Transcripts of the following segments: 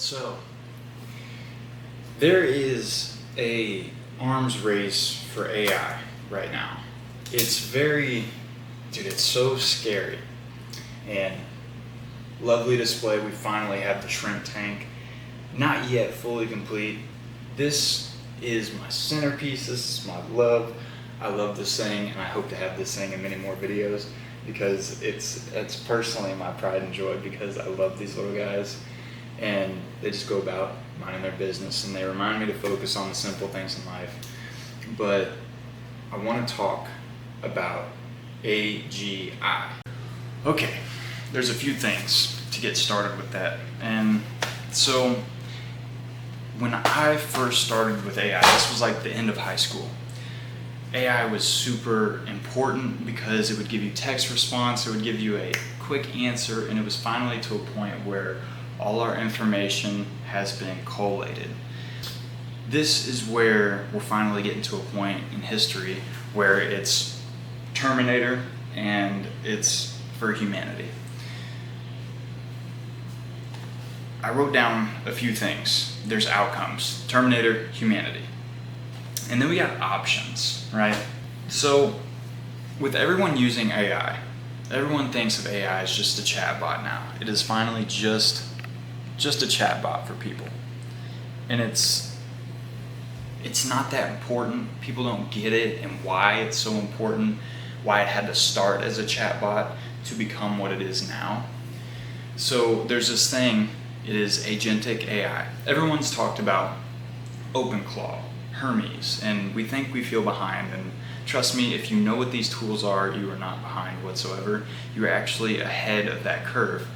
So, there is a arms race for AI right now. It's it's so scary. And lovely display, we finally have the shrimp tank. Not yet fully complete. This is my centerpiece, this is my love. I love this thing, and I hope to have this thing in many more videos because it's personally my pride and joy because I love these little guys and they just go about minding their business and they remind me to focus on the simple things in life. But I want to talk about AGI. Okay, there's a few things to get started with that. And so when I first started with AI, this was like the end of high school. AI was super important because it would give you text response, it would give you a quick answer, and it was finally to a point where all our information has been collated. This is where we're finally getting to a point in history where it's Terminator and it's for humanity. I wrote down a few things. There's outcomes, Terminator, humanity. And then we got options, right? So with everyone using AI, everyone thinks of AI as just a chatbot now. It is finally just a chatbot for people. And it's not that important. People don't get it and why it's so important, why it had to start as a chatbot to become what it is now. So there's this thing, it is agentic AI. Everyone's talked about OpenClaw, Hermes, and we think we feel behind, and trust me, if you know what these tools are, you are not behind whatsoever. You are actually ahead of that curve.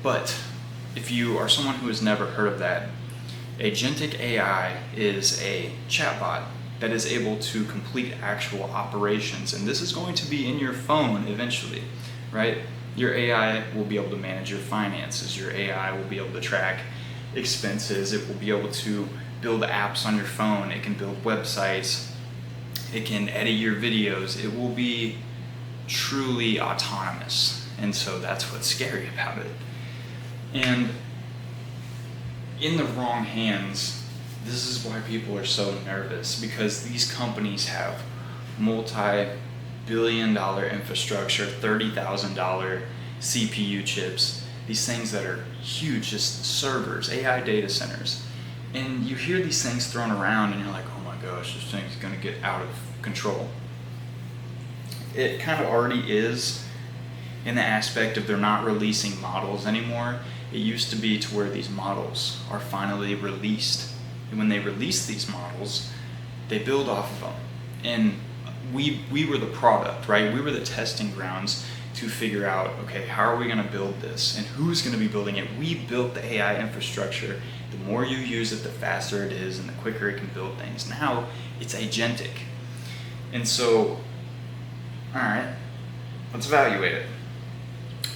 But if you are someone who has never heard of that, agentic AI is a chatbot that is able to complete actual operations, and this is going to be in your phone eventually, right? Your AI will be able to manage your finances, your AI will be able to track expenses, it will be able to build apps on your phone, it can build websites, it can edit your videos, it will be truly autonomous. And so that's what's scary about it. And in the wrong hands, this is why people are so nervous, because these companies have multi-billion-dollar infrastructure, $30,000 CPU chips, these things that are huge, just servers, AI data centers. And you hear these things thrown around and you're like, oh my gosh, this thing's gonna get out of control. It kind of already is in the aspect of they're not releasing models anymore. It used to be to where these models are finally released. And when they release these models, they build off of them. And we were the product, right? We were the testing grounds to figure out, okay, how are we gonna build this? And who's gonna be building it? We built the AI infrastructure. The more you use it, the faster it is and the quicker it can build things. Now, it's agentic. And so, all right, let's evaluate it.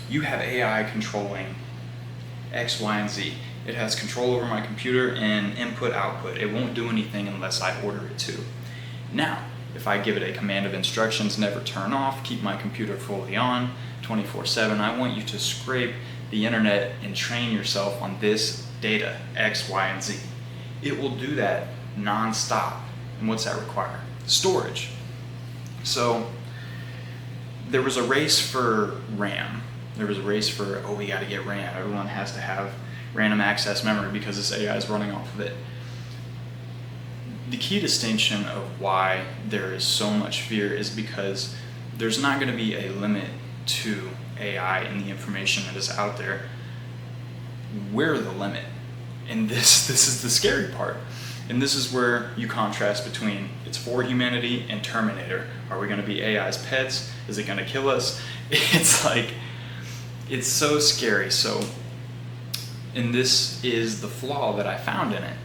You have AI controlling X, Y, and Z. It has control over my computer and input, output. It won't do anything unless I order it to. Now, if I give it a command of instructions, never turn off, keep my computer fully on, 24/7, I want you to scrape the internet and train yourself on this data, X, Y, and Z. It will do that non-stop. And what's that require? Storage. So there was a race for RAM. There was a race for, we gotta get RAM. Everyone has to have random access memory because this AI is running off of it. The key distinction of why there is so much fear is because there's not gonna be a limit to AI and the information that is out there. We're the limit. And this is the scary part. And this is where you contrast between it's for humanity and Terminator. Are we gonna be AI's pets? Is it gonna kill us? It's like, it's so scary. So, and this is the flaw that I found in it.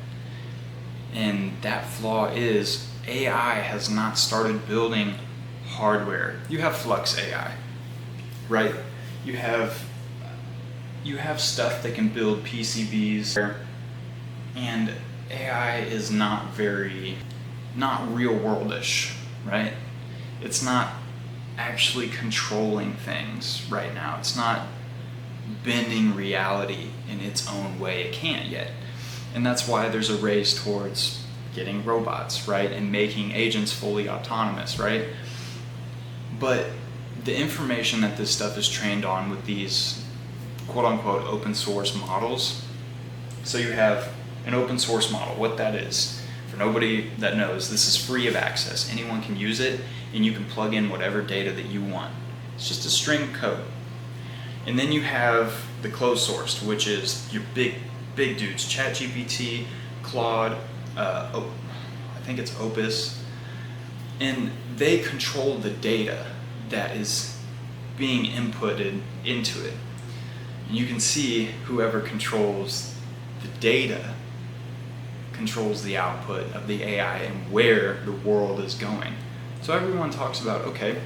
And that flaw is AI has not started building hardware. You have Flux AI, right? You have stuff that can build PCBs, and AI is not real worldish, right? It's not actually controlling things right now. It's not bending reality in its own way. It can't yet. And that's why there's a race towards getting robots, right? And making agents fully autonomous, right? But the information that this stuff is trained on with these quote unquote open source models. So you have an open source model. What that is, for nobody that knows, this is free of access. Anyone can use it, and you can plug in whatever data that you want. It's just a string of code. And then you have the closed sourced, which is your big dudes, ChatGPT, Claude, I think it's Opus, and they control the data that is being inputted into it. And you can see whoever controls the data controls the output of the AI and where the world is going. So everyone talks about, okay,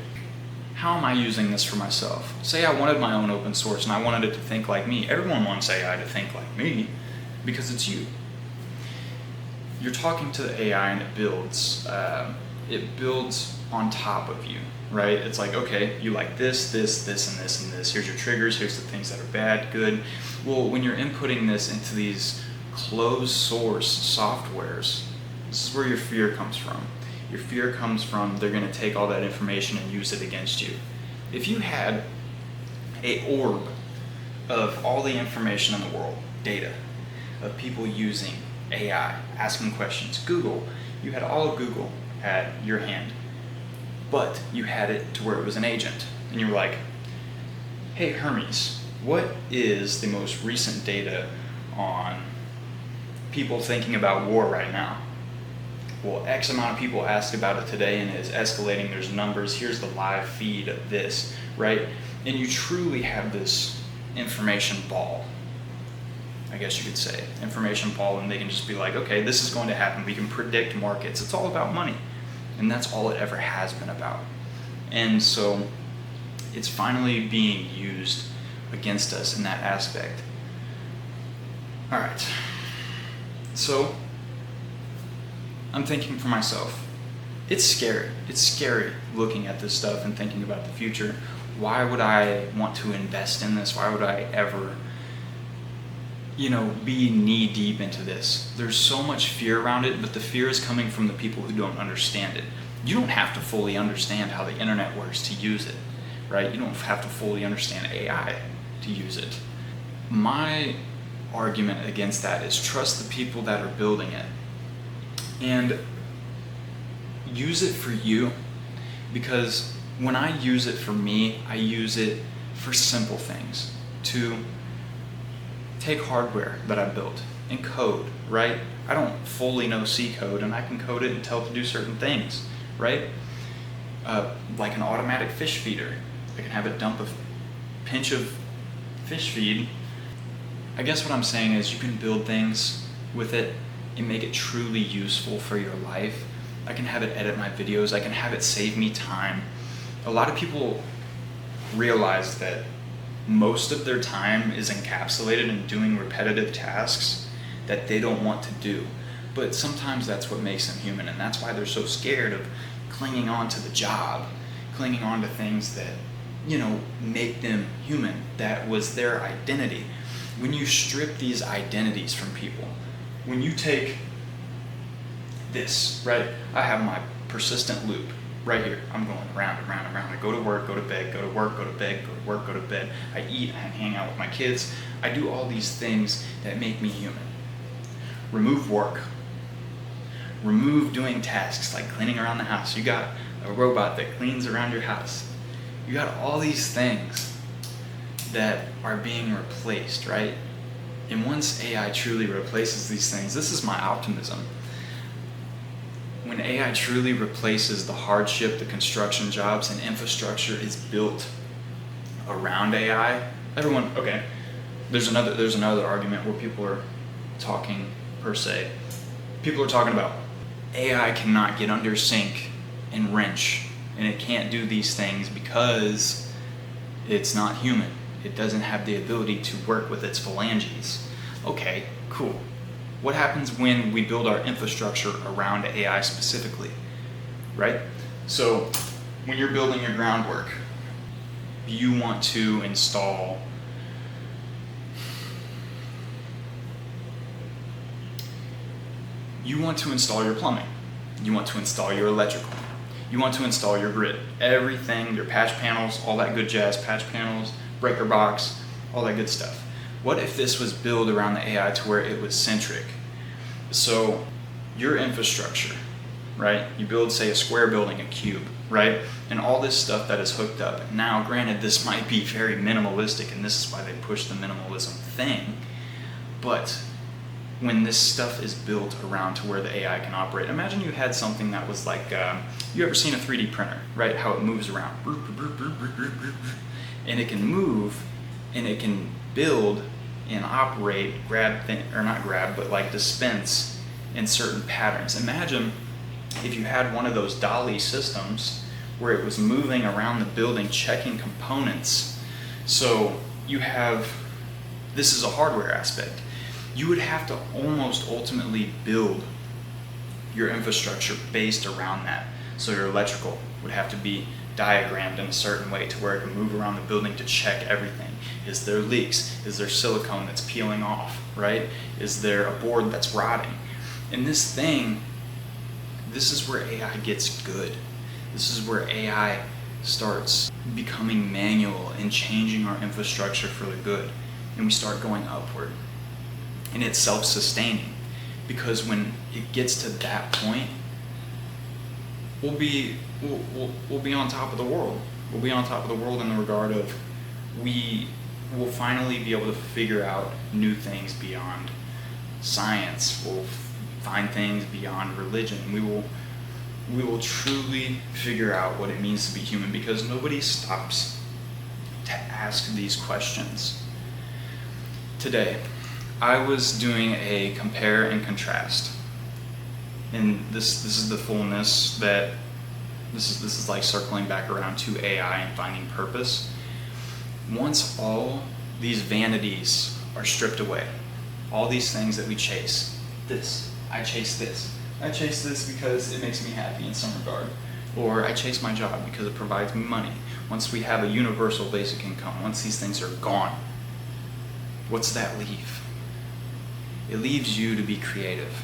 how am I using this for myself? Say I wanted my own open source and I wanted it to think like me. Everyone wants AI to think like me because it's you. You're talking to the AI and it builds on top of you, right? It's like, okay, you like this, this, this, and this, and this. Here's your triggers, here's the things that are bad, good. Well, when you're inputting this into these closed source softwares, this is where your fear comes from. Your fear comes from they're going to take all that information and use it against you. If you had a orb of all the information in the world, data, of people using AI, asking questions, Google, you had all of Google at your hand, but you had it to where it was an agent, and you were like, hey Hermes, what is the most recent data on people thinking about war right now? Well, X amount of people asked about it today and it's escalating. There's numbers. Here's the live feed of this, right? And you truly have this information ball, I guess you could say. Information ball, and they can just be like, okay, this is going to happen. We can predict markets. It's all about money. And that's all it ever has been about. And so it's finally being used against us in that aspect. All right. So I'm thinking for myself, it's scary. It's scary looking at this stuff and thinking about the future. Why would I want to invest in this? Why would I ever, be knee deep into this? There's so much fear around it, but the fear is coming from the people who don't understand it. You don't have to fully understand how the internet works to use it, right? You don't have to fully understand AI to use it. My argument against that is trust the people that are building it. And use it for you, because when I use it for me, I use it for simple things. To take hardware that I built and code, right? I don't fully know C code, and I can code it and tell it to do certain things, right? Like an automatic fish feeder. I can have it dump a pinch of fish feed. I guess what I'm saying is you can build things with it and make it truly useful for your life. I can have it edit my videos. I can have it save me time. A lot of people realize that most of their time is encapsulated in doing repetitive tasks that they don't want to do. But sometimes that's what makes them human, and that's why they're so scared of clinging on to the job, clinging on to things that, make them human. That was their identity. When you strip these identities from people, when you take this, right? I have my persistent loop right here. I'm going round and round and round. I go to work, go to bed, go to work, go to bed, go to work, go to bed. I eat, I hang out with my kids. I do all these things that make me human. Remove work. Remove doing tasks like cleaning around the house. You got a robot that cleans around your house. You got all these things that are being replaced, right? And once AI truly replaces these things, this is my optimism. When AI truly replaces the hardship, the construction jobs, and infrastructure is built around AI, everyone, okay, there's another argument where people are talking per se. People are talking about AI cannot get under sink and wrench, and it can't do these things because it's not human. It doesn't have the ability to work with its phalanges. Okay, cool. What happens when we build our infrastructure around AI specifically, right? So when you're building your groundwork, you want to install You want to install your plumbing. You want to install your electrical. You want to install your grid. Everything, your patch panels, all that good jazz, patch panels, breaker box, all that good stuff. What if this was built around the AI to where it was centric? So your infrastructure, right? You build, say, a square building, a cube, right? And all this stuff that is hooked up. Now, granted, this might be very minimalistic, and this is why they push the minimalism thing, but when this stuff is built around to where the AI can operate, imagine you had something that was like, you ever seen a 3D printer, right? How it moves around, and it can move, and it can build and operate, like dispense in certain patterns. Imagine if you had one of those dolly systems where it was moving around the building, checking components. So this is a hardware aspect. You would have to almost ultimately build your infrastructure based around that. So your electrical would have to be diagrammed in a certain way to where it can move around the building to check everything. Is there leaks? Is there silicone that's peeling off, right? Is there a board that's rotting? And this is where AI gets good. This is where AI starts becoming manual and changing our infrastructure for the good. And we start going upward. And it's self-sustaining, because when it gets to that point, we'll be on top of the world. We'll be on top of the world in the regard of we will finally be able to figure out new things beyond science. We'll find things beyond religion. We will truly figure out what it means to be human, because nobody stops to ask these questions. Today, I was doing a compare and contrast, and this is the fullness that this is like circling back around to AI and finding purpose. Once all these vanities are stripped away, all these things that we chase, I chase this because it makes me happy in some regard, or I chase my job because it provides me money. Once we have a universal basic income, once these things are gone, what's that leave? It leaves you to be creative.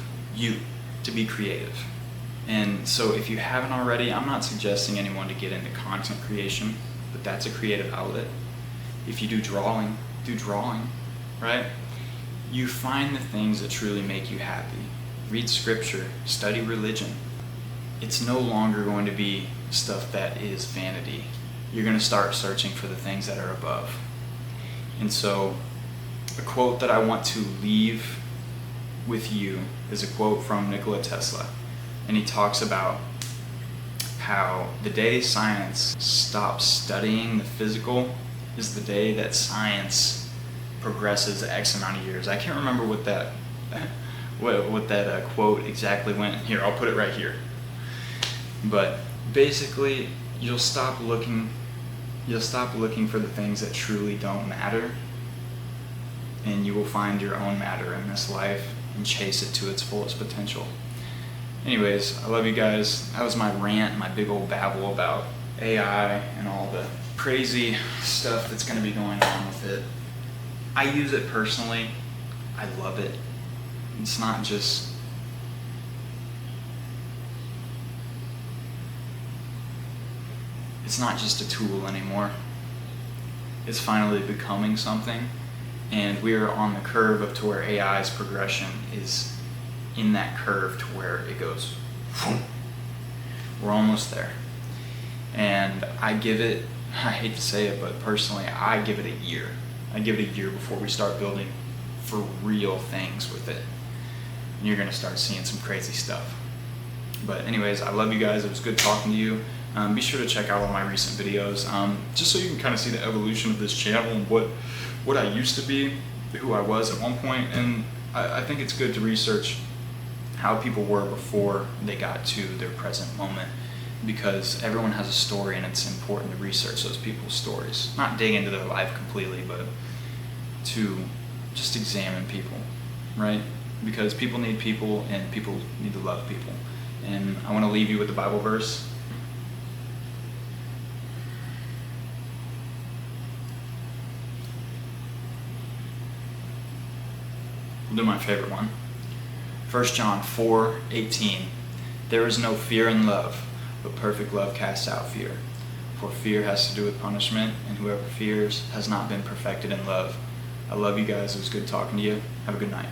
And so if you haven't already, I'm not suggesting anyone to get into content creation, but that's a creative outlet. If you do drawing, right? You find the things that truly make you happy. Read scripture, study religion. It's no longer going to be stuff that is vanity. You're going to start searching for the things that are above. And so a quote that I want to leave with you is a quote from Nikola Tesla. And he talks about how the day science stops studying the physical is the day that science progresses X amount of years. I can't remember what that quote exactly went. Here, I'll put it right here. But basically, you'll stop looking for the things that truly don't matter, and you will find your own matter in this life and chase it to its fullest potential. Anyways, I love you guys. That was my rant, my big old babble about AI and all the crazy stuff that's going to be going on with it. I use it personally. I love it. It's not just a tool anymore. It's finally becoming something. And we are on the curve of to where AI's progression is in that curve to where it goes, whoom. We're almost there. And I hate to say it, but personally, I give it a year. I give it a year before we start building for real things with it. And you're going to start seeing some crazy stuff. But anyways, I love you guys. It was good talking to you. Be sure to check out all my recent videos, just so you can kind of see the evolution of this channel and what I used to be, who I was at one point. And I think it's good to research how people were before they got to their present moment, because everyone has a story and it's important to research those people's stories. Not dig into their life completely, but to just examine people, right? Because people need people and people need to love people. And I want to leave you with the Bible verse. I'll do my favorite one. 1 John 4:18. There is no fear in love, but perfect love casts out fear. For fear has to do with punishment, and whoever fears has not been perfected in love. I love you guys. It was good talking to you. Have a good night.